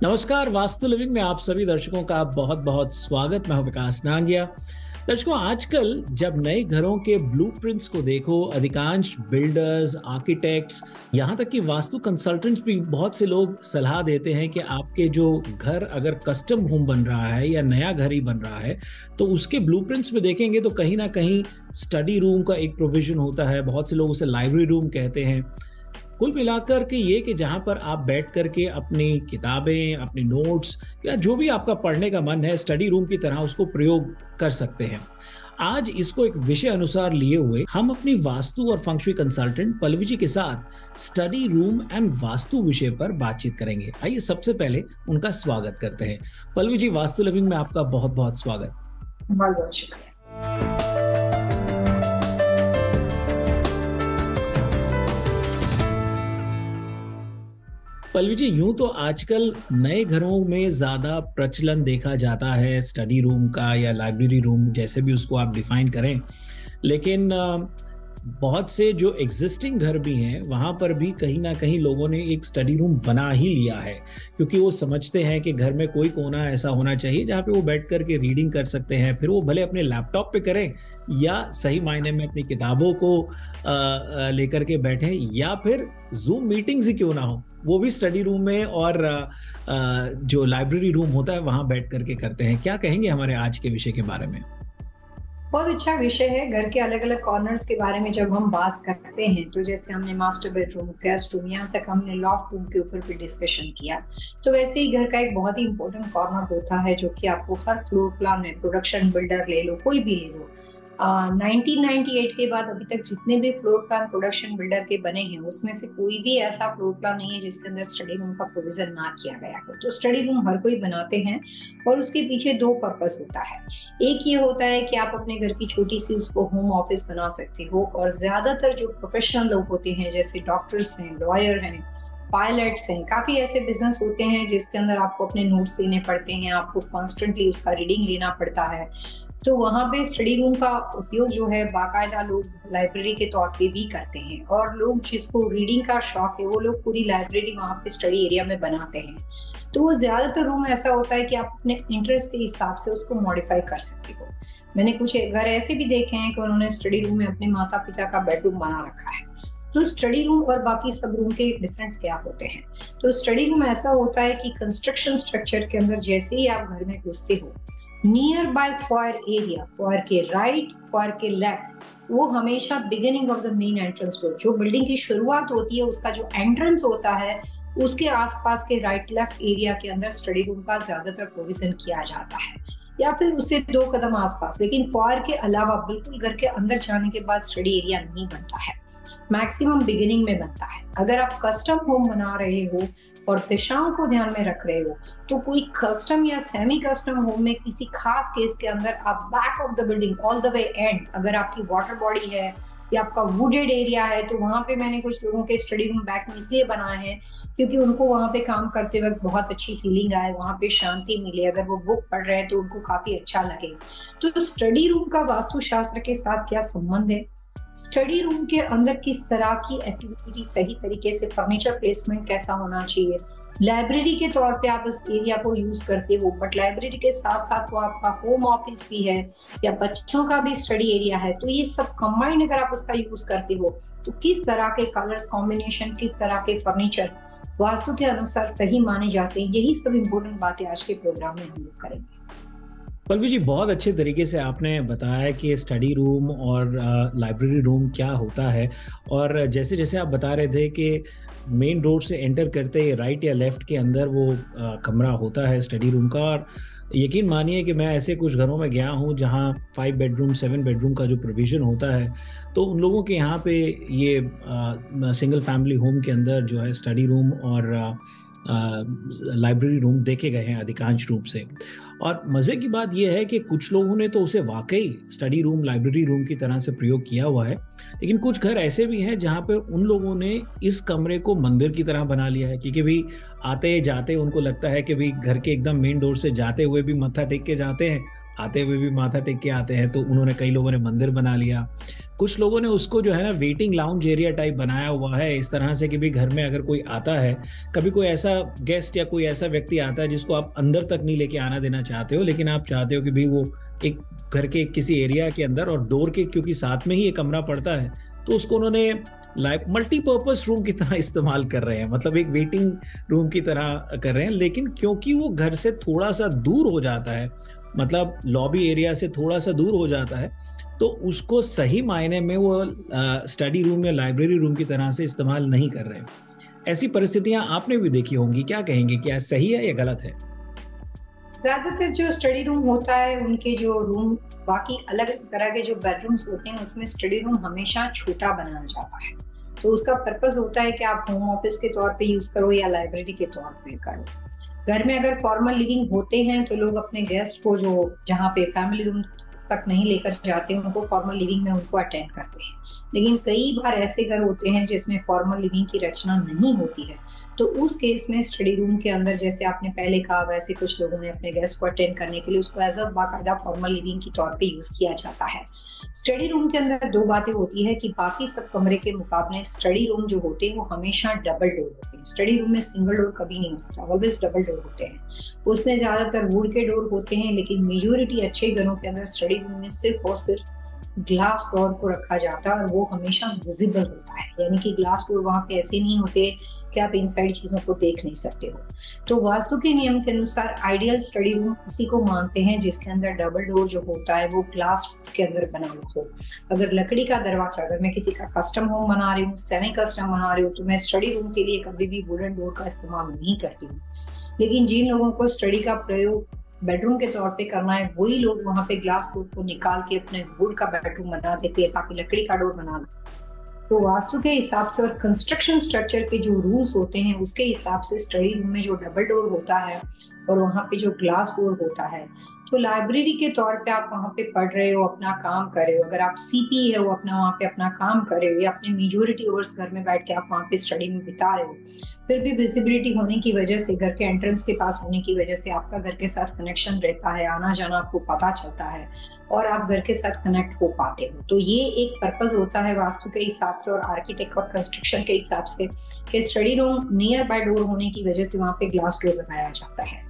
नमस्कार, वास्तु लिविंग में आप सभी दर्शकों का बहुत बहुत स्वागत। मैं हूं विकास नांगिया। दर्शकों, आजकल जब नए घरों के ब्लूप्रिंट्स को देखो, अधिकांश बिल्डर्स, आर्किटेक्ट्स, यहाँ तक कि वास्तु कंसल्टेंट्स भी बहुत से लोग सलाह देते हैं कि आपके जो घर अगर कस्टम होम बन रहा है या नया घर ही बन रहा है, तो उसके ब्लूप्रिंट्स में देखेंगे तो कहीं ना कहीं स्टडी रूम का एक प्रोविजन होता है। बहुत से लोग उसे लाइब्रेरी रूम कहते हैं। कुल मिलाकर के ये कि जहाँ पर आप बैठ कर के अपनी किताबें, अपने नोट्स या जो भी आपका पढ़ने का मन है, स्टडी रूम की तरह उसको प्रयोग कर सकते हैं। आज इसको एक विषय अनुसार लिए हुए हम अपनी वास्तु और फंक्शुई कंसल्टेंट पल्लवी जी के साथ स्टडी रूम एंड वास्तु विषय पर बातचीत करेंगे। आइए सबसे पहले उनका स्वागत करते हैं। पल्लवी जी, वास्तु लिविंग में आपका बहुत बहुत स्वागत। बहुत बहुत शुक्रिया। पल्लवी जी, यूं तो आजकल नए घरों में ज्यादा प्रचलन देखा जाता है स्टडी रूम का या लाइब्रेरी रूम, जैसे भी उसको आप डिफाइन करें। लेकिन बहुत से जो एग्जिस्टिंग घर भी हैं वहां पर भी कहीं ना कहीं लोगों ने एक स्टडी रूम बना ही लिया है, क्योंकि वो समझते हैं कि घर में कोई कोना ऐसा होना चाहिए जहाँ पे वो बैठ कर के रीडिंग कर सकते हैं। फिर वो भले अपने लैपटॉप पे करें या सही मायने में अपनी किताबों को लेकर के बैठें, या फिर जूम मीटिंग्स ही क्यों ना हो, वो भी स्टडी रूम में और जो लाइब्रेरी रूम होता है वहां बैठ करके करते हैं। क्या कहेंगे हमारे आज के विषय के बारे में? बहुत अच्छा विषय है। घर के अलग अलग कॉर्नर्स के बारे में जब हम बात करते हैं तो जैसे हमने मास्टर बेडरूम, गेस्ट रूम, यहाँ तक हमने लॉफ्ट रूम के ऊपर भी डिस्कशन किया, तो वैसे ही घर का एक बहुत ही इंपॉर्टेंट कॉर्नर होता है जो कि आपको हर फ्लोर प्लान में, प्रोडक्शन बिल्डर ले लो, कोई भी ले लो, 1998 के बाद अभी तक जितने भी फ्लोर प्लान प्रोडक्शन बिल्डर के बने हैं उसमें से कोई भी ऐसा फ्लोर प्लान नहीं है जिसके अंदर स्टडी रूम का प्रोविजन ना किया गया हो। तो स्टडी रूम हर कोई बनाते हैं और उसके पीछे दो पर्पस होता है। एक ये होता है कि आप अपने घर की छोटी सी उसको होम ऑफिस बना सकते हो, और ज्यादातर जो प्रोफेशनल लोग होते हैं जैसे डॉक्टर्स हैं, लॉयर हैं, पायलट्स हैं, काफी ऐसे बिजनेस होते हैं जिसके अंदर आपको अपने नोट्स लेने पड़ते हैं, आपको कॉन्स्टेंटली उसका रीडिंग लेना पड़ता है। तो वहां पे स्टडी रूम का उपयोग जो है बाकायदा लोग लाइब्रेरी के तौर पे भी करते हैं, और लोग जिसको रीडिंग का शौक है वो लोग पूरी लाइब्रेरी वहां पे स्टडी एरिया में बनाते हैं। तो वो ज्यादातर रूम ऐसा होता है कि आप अपने इंटरेस्ट के हिसाब से उसको मॉडिफाई कर सकते हो। मैंने कुछ घर ऐसे भी देखे हैं कि उन्होंने स्टडी रूम में अपने माता पिता का बेडरूम बना रखा है। तो स्टडी रूम और बाकी सब रूम के डिफरेंस क्या होते हैं? तो स्टडी रूम ऐसा होता है कि कंस्ट्रक्शन स्ट्रक्चर के अंदर जैसे ही आप घर में घुसते हो, near by foyer area, foyer के राइट, फॉयर के लेफ्ट, वो हमेशा beginning of the main entrance door, जो बिल्डिंग की शुरुआत होती है उसका जो एंट्रेंस होता है, उसके आसपास के राइट लेफ्ट एरिया के अंदर स्टडी रूम का ज्यादातर प्रोविजन किया जाता है, या फिर उससे 2 कदम आसपास। लेकिन फॉयर के अलावा बिल्कुल घर के अंदर जाने के बाद स्टडी एरिया नहीं बनता है, मैक्सिमम बिगिनिंग में बनता है। अगर आप कस्टम होम बना रहे हो और दिशाओं को ध्यान में रख रहे हो, तो कोई कस्टम या सेमी कस्टम होम में किसी खास केस के अंदर आप back of the building all the way and, अगर आपकी वाटर बॉडी है या आपका वुडेड एरिया है, तो वहां पे मैंने कुछ लोगों के स्टडी रूम बैक में इसलिए बनाए हैं क्योंकि उनको वहां पे काम करते वक्त बहुत अच्छी फीलिंग आए, वहां पे शांति मिले, अगर वो बुक पढ़ रहे हैं तो उनको काफी अच्छा लगे। तो स्टडी रूम का वास्तुशास्त्र के साथ क्या संबंध है? स्टडी रूम के अंदर किस तरह की एक्टिविटी सही तरीके से, फर्नीचर प्लेसमेंट कैसा होना चाहिए, लाइब्रेरी के तौर पे आप इस एरिया को यूज करते हो, बट लाइब्रेरी के साथ साथ वो आपका होम ऑफिस भी है या बच्चों का भी स्टडी एरिया है, तो ये सब कंबाइंड अगर आप उसका यूज करते हो तो किस तरह के कलर्स कॉम्बिनेशन, किस तरह के फर्नीचर वास्तु के अनुसार सही माने जाते हैं, यही सब इम्पोर्टेंट बातें आज के प्रोग्राम में हम लोग करेंगे। पल्लवी जी, बहुत अच्छे तरीके से आपने बताया कि स्टडी रूम और लाइब्रेरी रूम क्या होता है। और जैसे जैसे आप बता रहे थे कि मेन रोड से एंटर करते ही राइट या लेफ्ट के अंदर वो कमरा होता है स्टडी रूम का। और यकीन मानिए कि मैं ऐसे कुछ घरों में गया हूँ जहाँ 5 बेडरूम 7 बेडरूम का जो प्रोविज़न होता है, तो उन लोगों के यहाँ पे ये सिंगल फैमिली होम के अंदर जो है स्टडी रूम और लाइब्रेरी रूम देखे गए हैं अधिकांश रूप से। और मज़े की बात यह है कि कुछ लोगों ने तो उसे वाकई स्टडी रूम, लाइब्रेरी रूम की तरह से प्रयोग किया हुआ है, लेकिन कुछ घर ऐसे भी हैं जहाँ पे उन लोगों ने इस कमरे को मंदिर की तरह बना लिया है, क्योंकि भी आते जाते उनको लगता है कि भी घर के एकदम मेन डोर से जाते हुए भी मत्था टेक के जाते हैं आते हुए भी माथा टेक के आते हैं, तो उन्होंने, कई लोगों ने मंदिर बना लिया, कुछ लोगों ने उसको जो है ना वेटिंग लाउंज एरिया टाइप बनाया हुआ है, इस तरह से कि भी घर में अगर कोई आता है, कभी कोई ऐसा गेस्ट या कोई ऐसा व्यक्ति आता है जिसको आप अंदर तक नहीं लेके आना देना चाहते हो, लेकिन आप चाहते हो कि भी वो एक घर के किसी एरिया के अंदर, और डोर के क्योंकि साथ में ही एक कमरा पड़ता है, तो उसको उन्होंने मल्टीपर्पज रूम की तरह इस्तेमाल कर रहे हैं, मतलब एक वेटिंग रूम की तरह कर रहे हैं। लेकिन क्योंकि वो घर से थोड़ा सा दूर हो जाता है, मतलब लॉबी एरिया से थोड़ा सा दूर हो जाता है, तो उसको सही मायने में वो स्टडी रूम या लाइब्रेरी रूम की तरह से इस्तेमाल नहीं कर रहे हैं। ऐसी परिस्थितियां आपने भी देखी होंगी, क्या कहेंगे, क्या सही है या गलत है? ज्यादातर जो स्टडी रूम होता है, उनके जो रूम, बाकी अलग तरह के जो बेडरूम्स होते हैं, उसमें स्टडी रूम हमेशा छोटा बनाया जाता है। तो उसका पर्पस होता है कि आप होम ऑफिस के तौर पे यूज करो या लाइब्रेरी के तौर पे करो। घर में अगर फॉर्मल लिविंग होते हैं तो लोग अपने गेस्ट को, जो जहाँ पे फैमिली रूम तक नहीं लेकर जाते, उनको फॉर्मल लिविंग में उनको अटेंड करते हैं। लेकिन कई बार ऐसे घर होते हैं जिसमें फॉर्मल लिविंग की रचना नहीं होती है, तो उस केस में स्टडी रूम के अंदर, जैसे आपने पहले कहा, वैसे कुछ लोगों ने अपने गेस्ट को अटेंड करने के लिए उसको एज अ बाकायदा फॉर्मल लिविंग की तौर पे यूज किया जाता है। स्टडी रूम के अंदर दो बातें होती है कि बाकी सब कमरे के मुकाबले स्टडी रूम जो होते हैं वो हमेशा डबल डोर होते हैं। स्टडी रूम में सिंगल डोर कभी नहीं होता, ऑलवेज डबल डोर होते हैं। उसमें ज्यादातर वुड के डोर होते हैं, लेकिन मेजोरिटी अच्छे घरों के अंदर स्टडी रूम में सिर्फ और सिर्फ ग्लास डोर को रखा जाता है, और वो हमेशा विजिबल होता है। यानी कि ग्लास डोर वहां पे ऐसे नहीं होते कि आप इनसाइड चीजों को देख नहीं सकते हो। तो वास्तु के नियम के अनुसार आइडियल स्टडी रूम उसी को मानते हैं जिसके अंदर डबल डोर जो होता है वो ग्लास के अंदर बना हुआ हो। अगर लकड़ी का दरवाजा, अगर मैं किसी का कस्टम होम बना रही हूँ, सेमी कस्टम बना रही हूँ, तो मैं स्टडी रूम के लिए कभी भी वुडन डोर का इस्तेमाल नहीं करती हूँ। लेकिन जिन लोगों को स्टडी का प्रयोग बेडरूम के तौर पे करना है, वही लोग वहां पे ग्लास डोर को निकाल के अपने वुड का बेडरूम बना देते हैं ताकि लकड़ी का डोर बना दे। तो वास्तु के हिसाब से और कंस्ट्रक्शन स्ट्रक्चर के जो रूल्स होते हैं उसके हिसाब से स्टडी रूम में जो डबल डोर होता है और वहां पे जो ग्लास डोर होता है, तो लाइब्रेरी के तौर पे आप वहां पे पढ़ रहे हो, अपना काम कर रहे हो, अगर आप सीपी है वो अपना वहां पे अपना काम कर रहे हो, या अपने मेजोरिटी आवर्स घर में बैठ के आप वहां पे स्टडी में बिता रहे हो, फिर भी विजिबिलिटी होने की वजह से, घर के एंट्रेंस के पास होने की वजह से आपका घर के साथ कनेक्शन रहता है, आना जाना आपको पता चलता है और आप घर के साथ कनेक्ट हो पाते हो। तो ये एक पर्पस होता है वास्तु के हिसाब से और आर्किटेक्ट और कंस्ट्रक्शन के हिसाब से कि study room near by door होने की वजह से वहां पे ग्लास डोर बनाया जाता है।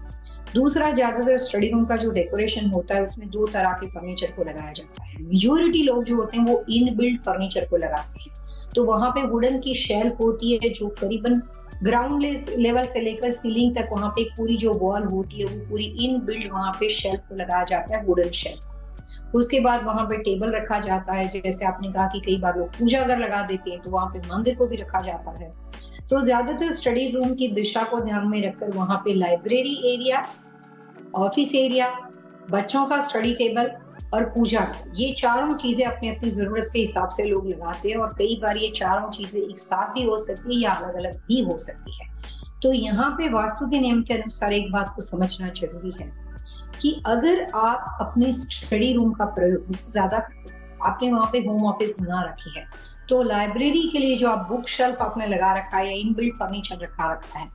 दूसरा, ज्यादातर स्टडी रूम का जो डेकोरेशन होता है उसमें दो तरह के फर्नीचर को लगाया जाता है। मेजोरिटी लोग जो होते हैं वो इन बिल्ट फर्नीचर को लगाते हैं। तो वहां पे वुडन की शेल्फ होती है जो करीबन ग्राउंड लेवल से लेकर सीलिंग तक वहां पे एक पूरी जो वॉल होती है वो पूरी इन बिल्ट वहां पे शेल्फ को लगाया जाता है, वुडन शेल्फ। उसके बाद वहां पे टेबल रखा जाता है, जैसे आपने कहा कि कई बार लोग पूजा घर लगा देते हैं, तो वहां पे मंदिर को भी रखा जाता है। तो ज्यादातर स्टडी रूम की दिशा को ध्यान में रखकर वहां पे लाइब्रेरी एरिया, ऑफिस एरिया, बच्चों का स्टडी टेबल और पूजा, ये चारों चीजें अपनी अपनी जरूरत के हिसाब से लोग लगाते हैं। और कई बार ये चारों चीजें एक साथ भी हो सकती है या अलग अलग भी हो सकती है। तो यहाँ पे वास्तु के नियम के अनुसार एक बात को समझना जरूरी है कि अगर आप अपने स्टडी रूम का प्रयोग ज्यादा, आपने वहां पे होम ऑफिस बना रखी है, तो लाइब्रेरी के लिए जो आप बुक शेल्फ आपने लगा रखा है या इनबिल्ट फर्नीचर रखा है,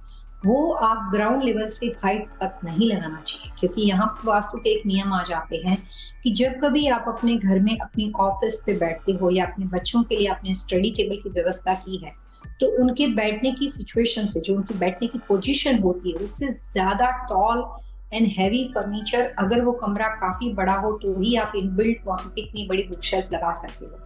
वो आप ग्राउंड लेवल से हाइट तक नहीं लगाना चाहिए। क्योंकि यहाँ पर वास्तु के एक नियम आ जाते हैं कि जब कभी आप अपने घर में अपनी ऑफिस पे बैठते हो या अपने बच्चों के लिए आपने स्टडी टेबल की व्यवस्था की है, तो उनके बैठने की सिचुएशन से, जो उनकी बैठने की पोजीशन होती है, उससे ज्यादा टॉल एंड हैवी फर्नीचर, अगर वो कमरा काफी बड़ा हो तो ही आप इनबिल्ट वहां पे इतनी बड़ी बुक शेल्फ लगा सकते हो।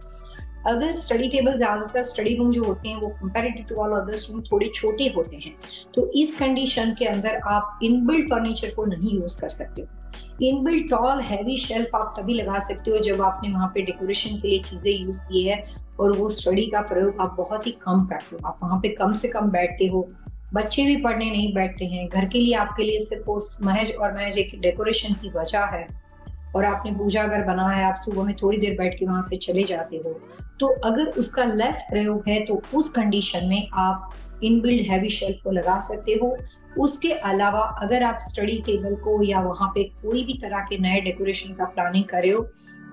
अगर स्टडी टेबल, ज्यादातर स्टडी रूम जो होते हैं वो comparative to all others room थोड़े छोटे होते हैं, तो इस कंडीशन के अंदर आप इनबिल्ट फर्नीचर को नहीं यूज कर सकते हो। इनबिल्ट टॉल हैवी शेल्फ आप तभी लगा सकते हो जब आपने वहां पे डेकोरेशन के लिए चीजें यूज की है और वो स्टडी का प्रयोग आप बहुत ही कम करते हो, आप वहां पे कम से कम बैठते हो, बच्चे भी पढ़ने नहीं बैठते हैं, घर के लिए आपके लिए सिर्फ उस महज और महज एक डेकोरेशन की वजह है और आपने पूजा घर बना है, आप सुबह में थोड़ी देर बैठ के वहां से चले जाते हो। तो अगर उसका लेस प्रयोग है तो उस कंडीशन में आप इनबिल्ड हैवी शेल्फ को लगा सकते हो। उसके अलावा अगर आप स्टडी टेबल को या वहां पे कोई भी तरह के नए डेकोरेशन का प्लानिंग करे हो,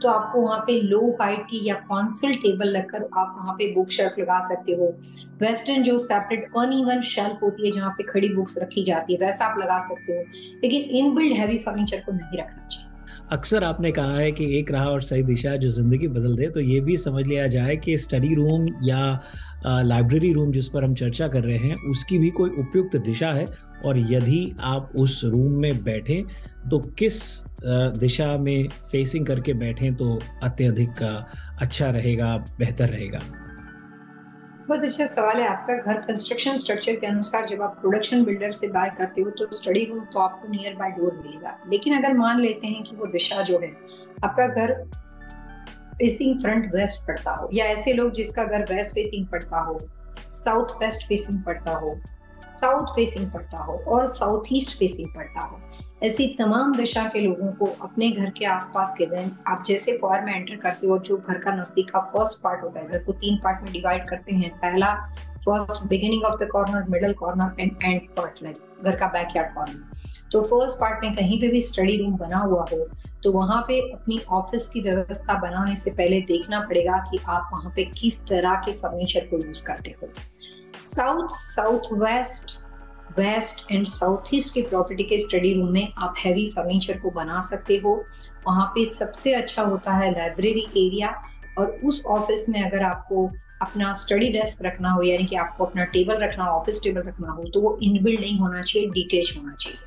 तो आपको वहां पे लो हाइट की या कॉन्सल टेबल लगकर आप वहां पे बुक शेल्फ लगा सकते हो। वेस्टर्न जो सेपरेट अनइवन शेल्फ होती है जहाँ पे खड़ी बुक्स रखी जाती है, वैसा आप लगा सकते हो, लेकिन इनबिल्ड हैवी फर्नीचर को नहीं रखना चाहिए। अक्सर आपने कहा है कि एक राह और सही दिशा जो जिंदगी बदल दे, तो ये भी समझ लिया जाए कि स्टडी रूम या लाइब्रेरी रूम जिस पर हम चर्चा कर रहे हैं उसकी भी कोई उपयुक्त दिशा है, और यदि आप उस रूम में बैठें तो किस दिशा में फेसिंग करके बैठें तो अत्यधिक अच्छा रहेगा, बेहतर रहेगा। बहुत अच्छा सवाल है आपका। घर कंस्ट्रक्शन स्ट्रक्चर के अनुसार जब आप प्रोडक्शन बिल्डर से बाय करते हो तो स्टडी रूम तो आपको नियर बाय डोर मिलेगा, लेकिन अगर मान लेते हैं कि वो दिशा जो है, आपका घर फेसिंग फ्रंट वेस्ट पड़ता हो, या ऐसे लोग जिसका घर वेस्ट फेसिंग पड़ता हो, साउथ वेस्ट फेसिंग पड़ता हो, साउथ फेसिंग पड़ता हो और साउथ ईस्ट फेसिंग पड़ता हो, ऐसी तमाम दिशा के लोगों को अपने घर के आसपास के वेन आप जैसे फॉर में एंटर करते हो, जो घर का नजदीक का फर्स्ट पार्ट होता है, घर को 3 पार्ट में डिवाइड करते हैं। पहला first beginning of the corner, middle corner and and part, like घर का बैकयार्ड कॉर्नर। तो फर्स्ट पार्ट में कहीं पे भी स्टडी रूम बना हुआ हो तो वहां पे अपनी ऑफिस की व्यवस्था बनाने से पहले देखना पड़ेगा कि आप वहां पे किस तरह के फर्नीचर को यूज करते हो। South, south west, west and south east की प्रॉपर्टी के स्टडी रूम में आप हैवी फर्नीचर को बना सकते हो। वहां पे सबसे अच्छा होता है लाइब्रेरी एरिया, और उस ऑफिस में अगर आपको अपना स्टडी डेस्क रखना हो, यानी कि आपको अपना टेबल रखना हो, ऑफिस टेबल रखना हो, तो वो इनबिल्ड नहीं होना चाहिए, डिटेच होना चाहिए।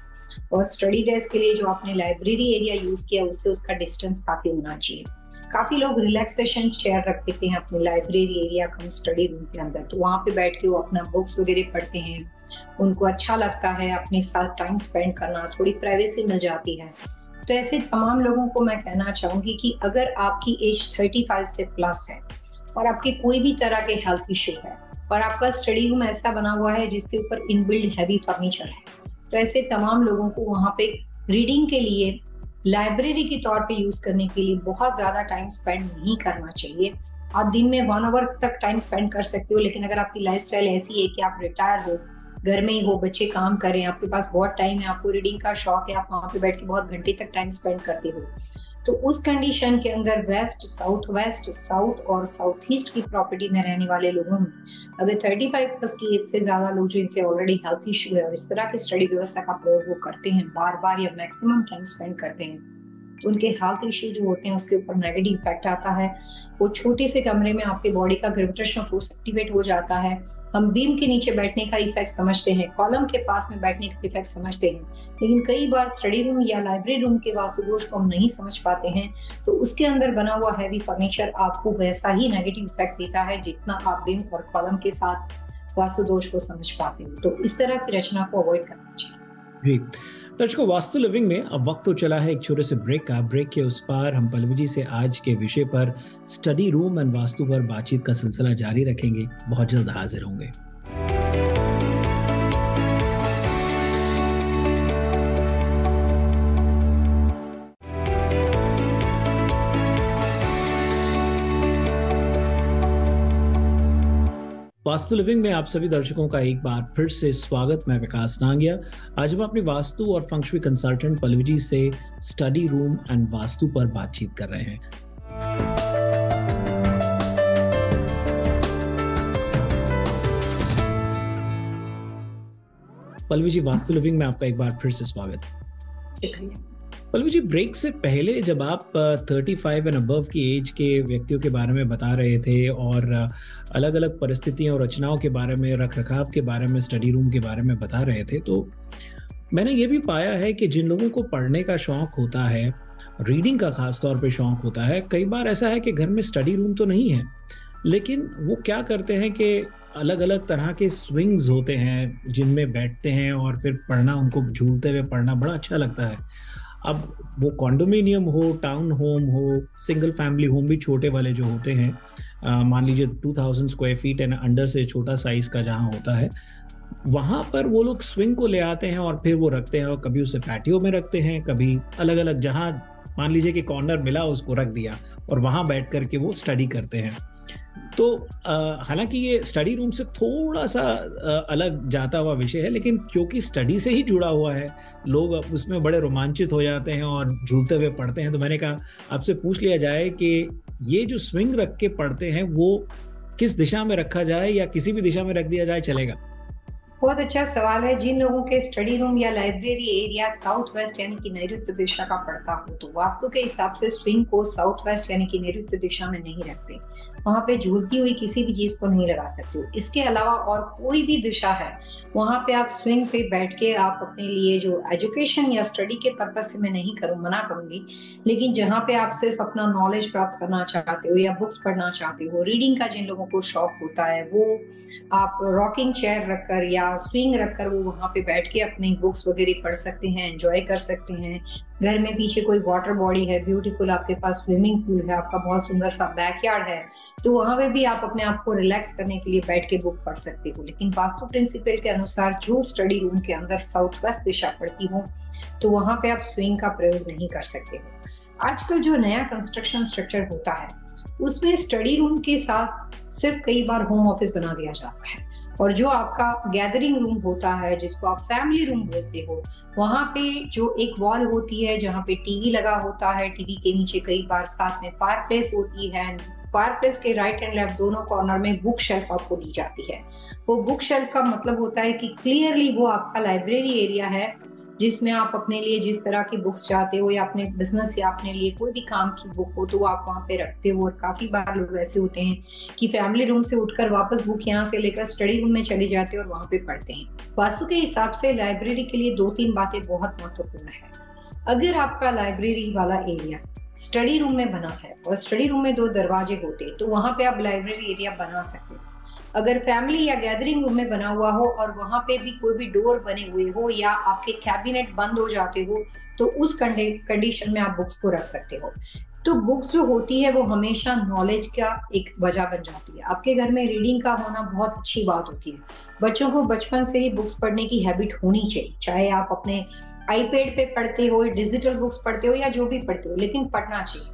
और स्टडी डेस्क के लिए जो आपने लाइब्रेरी एरिया यूज किया उससे उसका डिस्टेंस काफी होना चाहिए। काफी लोग रिलैक्सेशन चेयर रख देते हैं अपने लाइब्रेरी एरिया कम स्टडी रूम के अंदर, तो वहां पे बैठ के वो अपना बुक्स वगैरह पढ़ते हैं, उनको अच्छा लगता है अपने साथ टाइम स्पेंड करना, थोड़ी प्राइवेसी मिल जाती है। तो ऐसे तमाम लोगों को मैं कहना चाहूंगी कि अगर आपकी एज 35 से प्लस है और आपके कोई भी तरह के हेल्थ इश्यू है और आपका स्टडी रूम ऐसा बना हुआ है जिसके ऊपर इनबिल्ड हैवी फर्नीचर है, तो ऐसे तमाम लोगों को वहां पे रीडिंग के लिए लाइब्रेरी के तौर पे यूज करने के लिए बहुत ज्यादा टाइम स्पेंड नहीं करना चाहिए। आप दिन में 1 आवर तक टाइम स्पेंड कर सकते हो, लेकिन अगर आपकी लाइफस्टाइल ऐसी है कि आप रिटायर हो, घर में ही हो, बच्चे काम कर रहे हैं, आपके पास बहुत टाइम है, आपको रीडिंग का शौक है, आप वहां पे बैठ के बहुत घंटे तक टाइम स्पेंड करते हो, तो उस कंडीशन के अंदर वेस्ट, साउथ और साउथ ईस्ट की प्रॉपर्टी में रहने वाले लोगों में अगर 35 प्लस की एज से ज्यादा लोग जो इनके ऑलरेडी हेल्थ इश्यू है और इस तरह की स्टडी व्यवस्था का प्रयोग वो करते हैं, बार बार या मैक्सिमम टाइम स्पेंड करते हैं, तो उनके हेल्थ इश्यू जो होते हैं उसके ऊपर नेगेटिव इफेक्ट आता है। वो छोटे से कमरे में आपके बॉडी का ग्रेविटेशनल फोर्स एक्टिवेट हो जाता है। हम बीम के नीचे बैठने का इफेक्ट समझते हैं, कॉलम के पास में बैठने का इफेक्ट समझते हैं, लेकिन कई बार स्टडी रूम या लाइब्रेरी रूम के वास्तुदोष को हम नहीं समझ पाते हैं, तो उसके अंदर बना हुआ हैवी फर्नीचर आपको वैसा ही नेगेटिव इफेक्ट देता है जितना आप बीम और कॉलम के साथ वास्तुदोष को समझ पाते हो। तो इस तरह की रचना को अवॉइड करना चाहिए। दर्शकों, वास्तु लिविंग में अब वक्त तो चला है एक छोटे से ब्रेक का। ब्रेक के उस पार हम पल्लवी जी से आज के विषय पर, स्टडी रूम एंड वास्तु पर बातचीत का सिलसिला जारी रखेंगे। बहुत जल्द हाजिर होंगे। वास्तु लिविंग में आप सभी दर्शकों का एक बार फिर से स्वागत। मैं विकास नांगिया। आज हम अपनी वास्तु और फंक्शुई कंसल्टेंट पल्लवी जी से स्टडी रूम एंड वास्तु पर बातचीत कर रहे हैं। पल्लवी जी, वास्तु लिविंग में आपका एक बार फिर से स्वागत। पल्लवी जी, ब्रेक से पहले जब आप 35 एंड अबव की एज के व्यक्तियों के बारे में बता रहे थे और अलग अलग परिस्थितियों और रचनाओं के बारे में, रख रखाव के बारे में, स्टडी रूम के बारे में बता रहे थे, तो मैंने ये भी पाया है कि जिन लोगों को पढ़ने का शौक होता है, रीडिंग का खास तौर पे शौक होता है, कई बार ऐसा है कि घर में स्टडी रूम तो नहीं है, लेकिन वो क्या करते हैं कि अलग अलग तरह के स्विंग्स होते हैं जिनमें बैठते हैं और फिर पढ़ना, उनको झूलते हुए पढ़ना बड़ा अच्छा लगता है। अब वो कॉन्डोमिनियम हो, टाउन होम हो, सिंगल फैमिली होम भी छोटे वाले जो होते हैं, मान लीजिए 2000 स्क्वायर फीट एंड अंडर से छोटा साइज का जहाँ होता है, वहाँ पर वो लोग स्विंग को ले आते हैं और फिर वो रखते हैं, और कभी उसे पैटियो में रखते हैं, कभी अलग अलग जहाँ मान लीजिए कि कॉर्नर मिला उसको रख दिया और वहाँ बैठ करके वो स्टडी करते हैं। तो हालांकि ये स्टडी रूम से थोड़ा सा अलग जाता हुआ विषय है, लेकिन क्योंकि स्टडी से ही जुड़ा हुआ है, लोग उसमें बड़े रोमांचित हो जाते हैं और झूलते हुए पढ़ते हैं। तो मैंने कहा आपसे पूछ लिया जाए कि ये जो स्विंग रख के पढ़ते हैं वो किस दिशा में रखा जाए, या किसी भी दिशा में रख दिया जाए चलेगा? बहुत अच्छा सवाल है। जिन लोगों के स्टडी रूम या लाइब्रेरी एरिया साउथ वेस्ट यानी कि नैऋत्य दिशा का पड़ता हो, तो वास्तु के हिसाब से स्विंग को साउथ वेस्ट यानी कि नैऋत्य दिशा में नहीं रखते। वहां पे झूलती हुई किसी भी चीज को नहीं लगा सकते हो। इसके अलावा और कोई भी दिशा है, वहां पे आप स्विंग पे बैठ के आप अपने लिए जो एजुकेशन या स्टडी के पर्पज से मैं नहीं करूँ, मना करूंगी, लेकिन जहाँ पे आप सिर्फ अपना नॉलेज प्राप्त करना चाहते हो या बुक्स पढ़ना चाहते हो, रीडिंग का जिन लोगों को शौक होता है, वो आप रॉकिंग चेयर रखकर या स्विंग रखकर वो वहां पे बैठ के अपनी बुक्स वगैरह पढ़ सकते हैं, एंजॉय कर सकते हैं। घर में पीछे कोई वाटर बॉडी है ब्यूटीफुल, आपके पास स्विमिंग पूल है, आपका बहुत सुंदर सा बैकयार्ड है, तो वहां पे भी आप अपने आप को रिलैक्स करने के लिए बैठ के बुक पढ़ सकते हो। लेकिन वास्तु प्रिंसिपल के अनुसार जो स्टडी रूम के अंदर साउथ वेस्ट दिशा पड़ती हो, तो वहां पे आप स्विंग का प्रयोग नहीं कर सकते हो। आजकल जो नया कंस्ट्रक्शन स्ट्रक्चर होता है, उसमें स्टडी रूम के साथ सिर्फ कई बार होम ऑफिस बना दिया जाता है, और जो आपका गैदरिंग रूम होता है, जिसको आप फैमिली रूम बोलते हो, वहां पे जो एक वॉल होती है जहाँ पे टीवी लगा होता है, टीवी के नीचे कई बार साथ में फायर प्लेस होती है, फायर प्लेस के राइट एंड लेफ्ट दोनों कॉर्नर में बुक शेल्फ आपको दी जाती है। वो बुक शेल्फ का मतलब होता है कि क्लियरली वो आपका लाइब्रेरी एरिया है, जिसमें आप अपने लिए जिस तरह की बुक्स चाहते हो या अपने बिजनेस या अपने लिए कोई भी काम की बुक हो, तो वो आप वहाँ पे रखते हो। और काफी बार लोग ऐसे होते हैं कि फैमिली रूम से उठकर वापस बुक यहाँ से लेकर स्टडी रूम में चले जाते हैं और वहाँ पे पढ़ते हैं। वास्तु के हिसाब से लाइब्रेरी के लिए 2-3 बातें बहुत महत्वपूर्ण है। अगर आपका लाइब्रेरी वाला एरिया स्टडी रूम में बना है और स्टडी रूम में 2 दरवाजे होते हैं, तो वहां पे आप लाइब्रेरी एरिया बना सकते हो। अगर फैमिली या गैदरिंग रूम में बना हुआ हो और वहां पे भी कोई भी डोर बने हुए हो या आपके कैबिनेट बंद हो जाते हो, तो उस कंडीशन में आप बुक्स को रख सकते हो। तो बुक्स जो होती है वो हमेशा नॉलेज का एक वजह बन जाती है। आपके घर में रीडिंग का होना बहुत अच्छी बात होती है। बच्चों को बचपन से ही बुक्स पढ़ने की हैबिट होनी चाहिए, चाहे आप अपने आईपैड पे पढ़ते हो, डिजिटल बुक्स पढ़ते हो या जो भी पढ़ते हो, लेकिन पढ़ना चाहिए।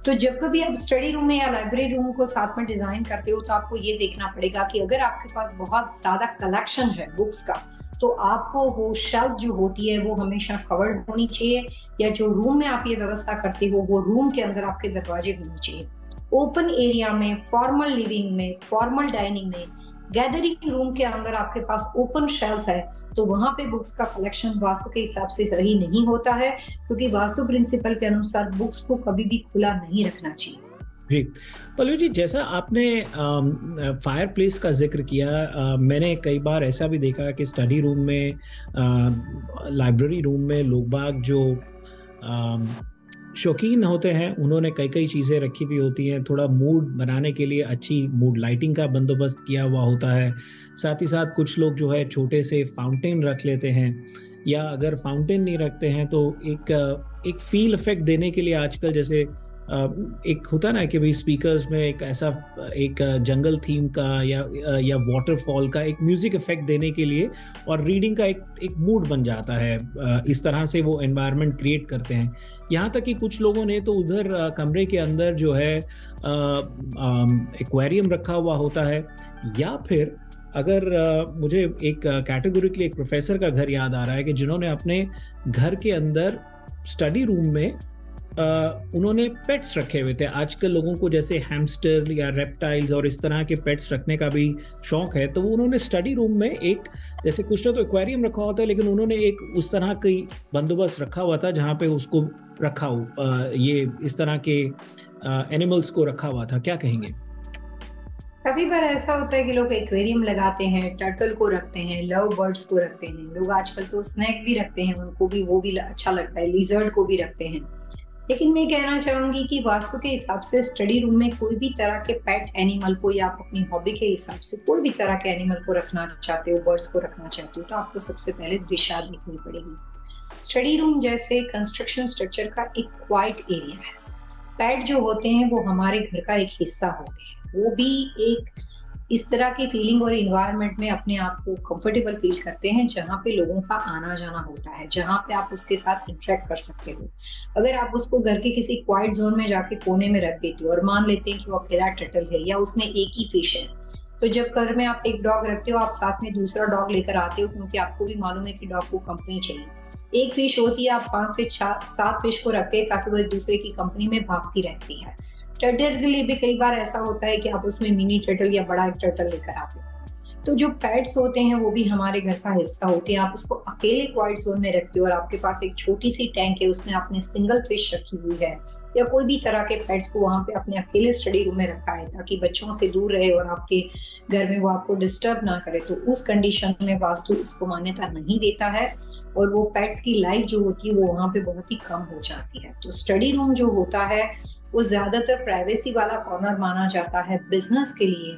तो जब कभी आप स्टडी रूम में या लाइब्रेरी रूम को साथ में डिजाइन करते हो, तो आपको ये देखना पड़ेगा कि अगर आपके पास बहुत ज्यादा कलेक्शन है बुक्स का, तो आपको वो शेल्फ जो होती है वो हमेशा कवर्ड होनी चाहिए, या जो रूम में आप ये व्यवस्था करते हो वो रूम के अंदर आपके दरवाजे होने चाहिए। ओपन एरिया में, फॉर्मल लिविंग में, फॉर्मल डाइनिंग में, गैदरिंग रूम के अंदर आपके पास ओपन शेल्फ है, तो वहां पे बुक्स का कलेक्शन वास्तु के हिसाब से सही नहीं होता है, क्योंकि वास्तु प्रिंसिपल के अनुसार बुक्स को कभी भी खुला नहीं रखना चाहिए। जी पल्लवी जी, जैसा आपने फायर प्लेस का जिक्र किया, मैंने कई बार ऐसा भी देखा कि स्टडी रूम में, लाइब्रेरी रूम में लोग बाग जो शौकीन होते हैं, उन्होंने कई कई चीज़ें रखी हुई होती हैं। थोड़ा मूड बनाने के लिए अच्छी मूड लाइटिंग का बंदोबस्त किया हुआ होता है। साथ ही साथ कुछ लोग जो है छोटे से फाउंटेन रख लेते हैं, या अगर फाउंटेन नहीं रखते हैं तो एक फील इफेक्ट देने के लिए आजकल जैसे एक होता है ना कि भाई स्पीकर्स में एक ऐसा एक जंगल थीम का या वाटरफॉल का एक म्यूजिक इफेक्ट देने के लिए, और रीडिंग का एक मूड बन जाता है। इस तरह से वो एनवायरनमेंट क्रिएट करते हैं। यहाँ तक कि कुछ लोगों ने तो उधर कमरे के अंदर जो है एक्वेरियम रखा हुआ होता है, या फिर अगर मुझे एक कैटेगोरिकली एक प्रोफेसर का घर याद आ रहा है कि जिन्होंने अपने घर के अंदर स्टडी रूम में उन्होंने पेट्स रखे हुए थे। आजकल लोगों को जैसे हैमस्टर या रेप्टाइल्स और इस तरह के पेट्स रखने का भी शौक है, तो वो उन्होंने स्टडी रूम में एक, जैसे कुछ ने तो एक्वेरियम रखा होता है, लेकिन उन्होंने एक उस तरह की बंदोबस्त रखा हुआ था जहाँ पे उसको रखा हो, ये इस तरह के एनिमल्स को रखा हुआ था। क्या कहेंगे? कभी बार ऐसा होता है कि लोग एक्वेरियम लगाते हैं, टर्टल को रखते हैं, लव बर्ड्स को रखते हैं, लोग आजकल तो स्नैक भी रखते हैं, उनको भी वो भी अच्छा लगता है, लिजर्ड को भी रखते हैं। लेकिन मैं कहना चाहूंगी कि वास्तु के हिसाब से स्टडी रूम में कोई भी तरह के पेट एनिमल को, या आप अपनी हॉबी के हिसाब से कोई भी तरह के एनिमल को रखना चाहते हो, बर्ड्स को रखना चाहते हो, तो आपको सबसे पहले दिशा देखनी पड़ेगी। स्टडी रूम जैसे कंस्ट्रक्शन स्ट्रक्चर का एक क्वाइट एरिया है। पेट जो होते हैं वो हमारे घर का एक हिस्सा होते हैं, वो भी एक इस तरह की फीलिंग और इन्वायरमेंट में अपने आप को कंफर्टेबल फील करते हैं, जहाँ पे लोगों का आना जाना होता है, जहाँ पे आप उसके साथ इंटरेक्ट कर सकते हो। अगर आप उसको घर के किसी क्वाइट जोन में जाके कोने में रख देते हो और मान लेते हैं कि वो अकेला टर्टल है या उसमें एक ही फिश है, तो जब घर में आप एक डॉग रखते हो, आप साथ में दूसरा डॉग लेकर आते हो, क्योंकि आपको भी मालूम है कि डॉग को कंपनी चाहिए। एक फिश होती है, आप 5 से 7 फिश को रखते हैं ताकि वो एक दूसरे की कंपनी में भागती रहती है। टर्टल के लिए भी कई बार ऐसा होता है कि आप उसमें मिनी टर्टल या बड़ा एक टर्टल लेकर आते हो। तो जो पेट्स होते हैं वो भी हमारे घर का हिस्सा होते हैं। आप उसको अकेले क्वाइट जोन में रखते हो और आपके पास एक छोटी सी टैंक है, उसमें आपने सिंगल फिश रखी हुई है या कोई भी तरह के पेट्स को वहां पे अपने अकेले स्टडी रूम में रखा है ताकि बच्चों से दूर रहे और आपके घर में वो आपको डिस्टर्ब ना करे, तो उस कंडीशन में वास्तु इसको मान्यता नहीं देता है और वो पेट्स की लाइफ जो होती है वो वहां पे बहुत ही कम हो जाती है। तो स्टडी रूम जो होता है वो ज्यादातर प्राइवेसी वाला कॉर्नर माना जाता है बिजनेस के लिए,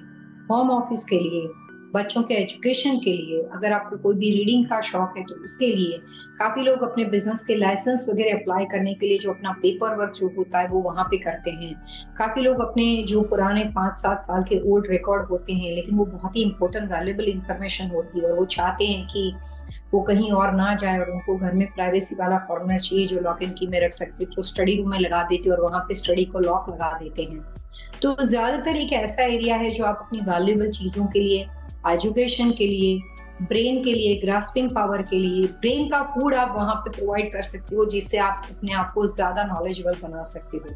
होम ऑफिस के लिए, बच्चों के एजुकेशन के लिए, अगर आपको कोई भी रीडिंग का शौक है तो उसके लिए। काफी लोग अपने बिजनेस के लाइसेंस वगैरह अप्लाई करने के लिए जो अपना पेपर वर्क जो होता है वो वहां पे करते हैं। काफी लोग अपने जो पुराने 5-7 साल के ओल्ड रिकॉर्ड होते हैं लेकिन वो बहुत ही इंपॉर्टेंट वैल्यूएबल इंफॉर्मेशन होती है और वो चाहते हैं कि वो कहीं और ना जाए और उनको घर में प्राइवेसी वाला कॉर्नर चाहिए जो लॉक एंड की में रख सकते, तो स्टडी रूम में लगा देते और वहां पे स्टडी को लॉक लगा देते हैं। तो ज्यादातर एक ऐसा एरिया है जो आप अपनी वैल्यूएबल चीजों के लिए, एजुकेशन के लिए, ब्रेन के लिए, ग्रास्पिंग पावर के लिए, ब्रेन का फूड आप वहां पे प्रोवाइड कर सकते हो जिससे आप अपने आप को ज्यादा नॉलेजेबल बना सकते हो।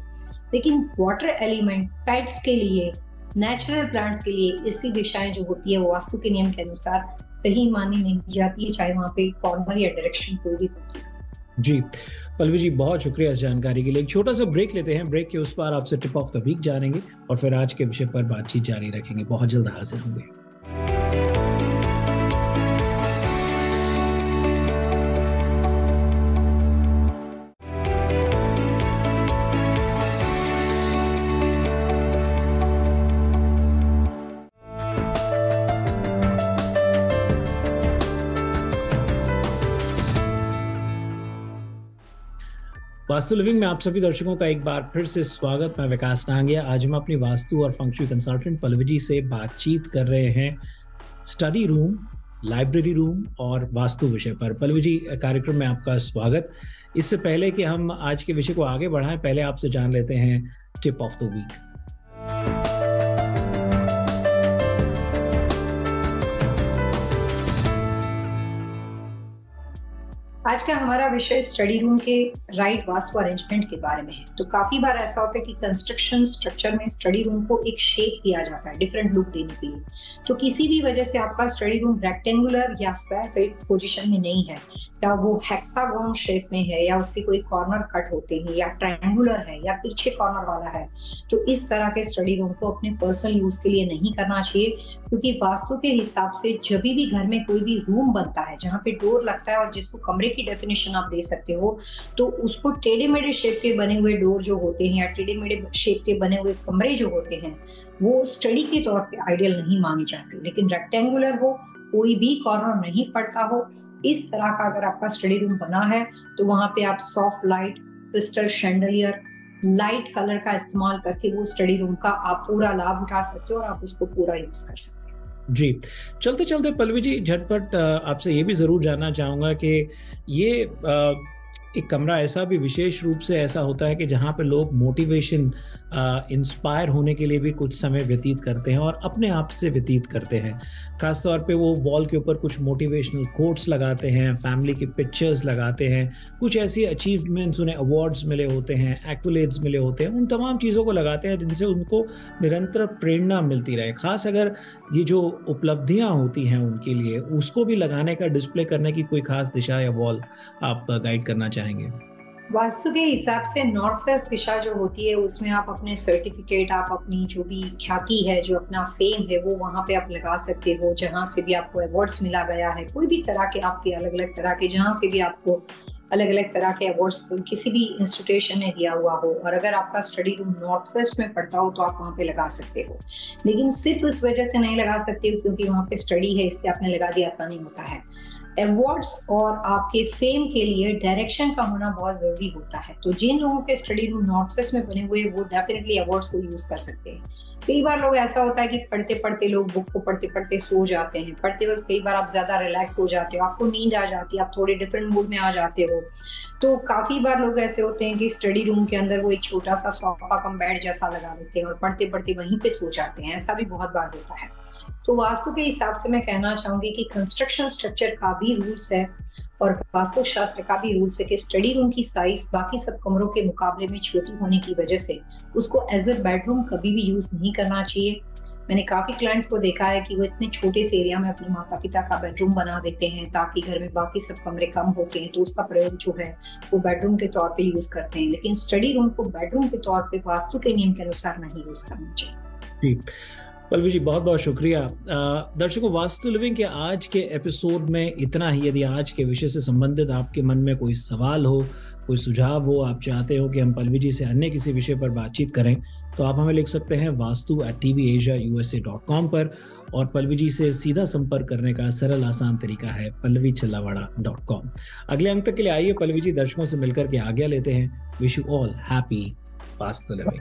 लेकिन वाटर एलिमेंट, पेट्स के लिए, नेचुरल प्लांट्स के लिए ऐसी दिशाएं जो होती है वो वास्तु के नियम के अनुसार सही मानी नहीं जाती है, चाहे वहां पे कॉर्नर या डायरेक्शन कोई भी होती है। जी पल्लवी जी, बहुत शुक्रिया इस जानकारी के लिए। एक छोटा सा ब्रेक लेते हैं, ब्रेक के उस पार आपसे टिप ऑफ द वीक जानेंगे और फिर आज के विषय पर बातचीत जारी रखेंगे। बहुत जल्द हाजिर होंगे। वास्तु लिविंग में आप सभी दर्शकों का एक बार फिर से स्वागत। मैं विकास नांगिया। आज हम अपनी वास्तु और फंक्शुई कंसल्टेंट पल्लवी जी से बातचीत कर रहे हैं स्टडी रूम, लाइब्रेरी रूम और वास्तु विषय पर। पल्लवी जी, कार्यक्रम में आपका स्वागत। इससे पहले कि हम आज के विषय को आगे बढ़ाएं, पहले आपसे जान लेते हैं टिप ऑफ द वीक। आज का हमारा विषय स्टडी रूम के राइट वास्तु अरेंजमेंट के बारे में है। तो काफी बार ऐसा होता है कि कंस्ट्रक्शन स्ट्रक्चर में स्टडी रूम को एक शेप दिया जाता है डिफरेंट लुक देने के लिए। तो किसी भी वजह से आपका स्टडी रूम रेक्टेंगुलर या स्क्वायर पोजीशन में नहीं है, या वो हेक्सागोन शेप में है, या उसके कोई कॉर्नर कट होते हैं, या ट्रायंगुलर है, या तिरछे कॉर्नर वाला है, तो इस तरह के स्टडी रूम को अपने पर्सनल यूज के लिए नहीं करना चाहिए। क्योंकि वास्तु के हिसाब से जब भी घर में कोई भी रूम बनता है जहाँ पे डोर लगता है और जिसको कमरे की डेफिनेशन आप दे सकते हो, तो उसको टेढ़े मेढ़े शेप के बने हुए डोर जो होते हैं या टेढ़े मेढ़े शेप के बने हुए कमरे जो होते हैं वो स्टडी के तौर पे आइडियल नहीं माने जाते। लेकिन रेक्टेंगुलर हो, कोई भी कॉर्नर नहीं पड़ता हो, इस तरह का अगर आपका स्टडी रूम बना है तो वहां पे आप soft light, crystal chandelier, light colour का इस्तेमाल करके वो स्टडी रूम का आप पूरा लाभ उठा सकते हो और आप उसको पूरा यूज कर सकते हो। जी, चलते चलते पल्लवी जी, झटपट आपसे ये भी जरूर जानना चाहूंगा कि ये एक कमरा ऐसा भी विशेष रूप से ऐसा होता है कि जहाँ पे लोग मोटिवेशन, इंस्पायर होने के लिए भी कुछ समय व्यतीत करते हैं और अपने आप से व्यतीत करते हैं। खासतौर पे वो वॉल के ऊपर कुछ मोटिवेशनल कोट्स लगाते हैं, फैमिली की पिक्चर्स लगाते हैं, कुछ ऐसी अचीवमेंट्स, उन्हें अवार्ड्स मिले होते हैं, एक्वलेड्स मिले होते हैं, उन तमाम चीज़ों को लगाते हैं जिनसे उनको निरंतर प्रेरणा मिलती रहे। खास अगर ये जो उपलब्धियाँ होती हैं उनके लिए, उसको भी लगाने का, डिस्प्ले करने की कोई खास दिशा या वॉल आप गाइड करना चाहेंगे? वास्तु के हिसाब से नॉर्थ वेस्ट दिशा जो होती है उसमें आप अपने सर्टिफिकेट, आप अपनी जो भी ख्याति है, जो अपना फेम है, वो वहां पे आप लगा सकते हो। जहां से भी आपको अवार्ड्स मिला गया है, कोई भी तरह के आपके अलग अलग तरह के, जहां से भी आपको अलग अलग तरह के अवार्ड्स किसी भी इंस्टीट्यूशन ने दिया हुआ हो, और अगर आपका स्टडी रूम नॉर्थ वेस्ट में पड़ता हो तो आप वहां पे लगा सकते हो। लेकिन सिर्फ उस वजह से नहीं लगा सकते हो क्योंकि वहां पे स्टडी है इसलिए आपने लगा दिया, ऐसा नहीं होता है। अवार्ड्स और आपके फेम के लिए डायरेक्शन का होना बहुत जरूरी होता है। तो जिन लोगों के स्टडी रूम नॉर्थ वेस्ट में बने हुए वो डेफिनेटली अवार्ड्स को यूज कर सकते हैं। कई बार लोग ऐसा होता है कि पढ़ते पढ़ते लोग बुक को पढ़ते पढ़ते सो जाते हैं। पढ़ते वक्त कई बार आप ज्यादा रिलैक्स हो जाते हो, आपको नींद आ जाती है, आप थोड़े डिफरेंट मूड में आ जाते हो। तो काफी बार लोग ऐसे होते हैं कि स्टडी रूम के अंदर वो एक छोटा सा सोफा कम बेड जैसा लगा देते हैं और पढ़ते पढ़ते वहीं पे सो जाते हैं। ऐसा भी बहुत बार होता है। तो वास्तु के हिसाब से मैं कहना चाहूंगी कि कंस्ट्रक्शन स्ट्रक्चर का भी रूल्स है और वास्तु शास्त्र का भी रूल्स है कि स्टडी रूम की साइज बाकी सब कमरों के मुकाबले में छोटी होने की वजह से उसको एज अ बेडरूम कभी भी यूज नहीं करना चाहिए। मैंने काफी क्लाइंट्स को देखा है कि वो इतने छोटे से एरिया में अपने माता पिता का बेडरूम बना देते हैं ताकि घर में बाकी सब कमरे कम होते हैं, तो उसका प्रयोग जो है वो बेडरूम के तौर पे यूज करते हैं, लेकिन स्टडी रूम को बेडरूम के तौर पे वास्तु के नियम के अनुसार नहीं यूज करना चाहिए। पल्लवी जी बहुत बहुत शुक्रिया। दर्शकों, वास्तु लिविंग के आज के एपिसोड में इतना ही। यदि आज के विषय से संबंधित आपके मन में कोई सवाल हो, कोई सुझाव हो, आप चाहते हो कि हम पल्लवी जी से अन्य किसी विषय पर बातचीत करें, तो आप हमें लिख सकते हैं vastu@tvasiausa.com पर। और पल्लवी जी से सीधा संपर्क करने का सरल आसान तरीका है pallvichellawada.com। अगले अंक तक के लिए आइए पल्लवी जी दर्शकों से मिलकर के आज्ञा लेते हैं। Wish you all happy vastu living.